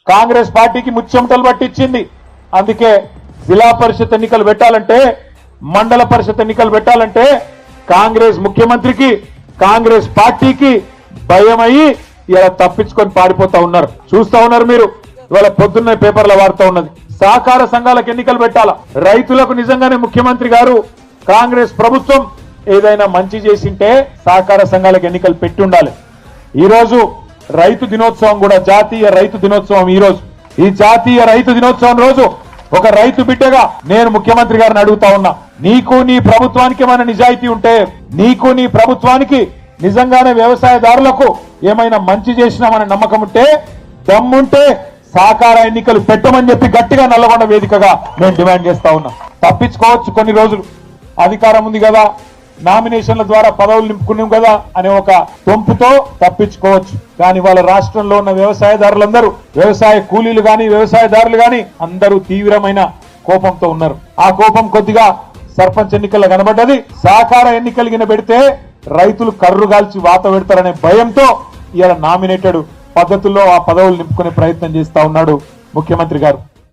కాంగ్రెస్ పార్టీకి ముచ్చెమటలు పట్టించింది. అందుకే జిల్లా పరిషత్ ఎన్నికలు పెట్టాలంటే, మండల పరిషత్ ఎన్నికలు పెట్టాలంటే కాంగ్రెస్ ముఖ్యమంత్రికి, కాంగ్రెస్ పార్టీకి భయమయ్యి ఇలా తప్పించుకొని పారిపోతా ఉన్నారు. చూస్తా ఉన్నారు మీరు. ఇవాళ పొద్దున్నే పేపర్లో వాడుతూ ఉన్నది, సహకార సంఘాలకు ఎన్నికలు పెట్టాలా. రైతులకు నిజంగానే ముఖ్యమంత్రి గారు, కాంగ్రెస్ ప్రభుత్వం ఏదైనా మంచి చేసింటే సహకార సంఘాలకు ఎన్నికలు పెట్టి ఉండాలి. ఈ రోజు రైతు దినోత్సవం కూడా, జాతీయ రైతు దినోత్సవం ఈ రోజు. ఈ జాతీయ రైతు దినోత్సవం రోజు ఒక రైతు బిడ్డగా నేను ముఖ్యమంత్రి గారిని అడుగుతా ఉన్నా, నీకు నీ ప్రభుత్వానికి ఏమైనా నిజాయితీ ఉంటే, నీకు నీ ప్రభుత్వానికి నిజంగానే వ్యవసాయదారులకు ఏమైనా మంచి చేసినామనే నమ్మకం ఉంటే, దమ్ముంటే సహకార ఎన్నికలు పెట్టమని చెప్పి గట్టిగా నల్లగొండ వేదికగా నేను డిమాండ్ చేస్తా ఉన్నా. తప్పించుకోవచ్చు కొన్ని రోజులు, అధికారం ఉంది కదా, నామినేషన్ల ద్వారా పదవులు నింపుకున్నాం కదా అనే ఒక తొంపుతో తప్పించుకోవచ్చు. కానీ వాళ్ళ రాష్ట్రంలో ఉన్న వ్యవసాయదారులందరూ, వ్యవసాయ కూలీలు గాని, వ్యవసాయదారులు గాని అందరూ తీవ్రమైన కోపంతో ఉన్నారు. ఆ కోపం కొద్దిగా సర్పంచ్ ఎన్నికల్లో కనబడ్డది. సహకార ఎన్నికలు పెడితే రైతులు కర్రు గాల్చి వాత పెడతారనే భయంతో ఇలా నామినేటెడ్ పద్ధతుల్లో ఆ పదవులు నింపుకునే ప్రయత్నం చేస్తా ఉన్నాడు ముఖ్యమంత్రి గారు.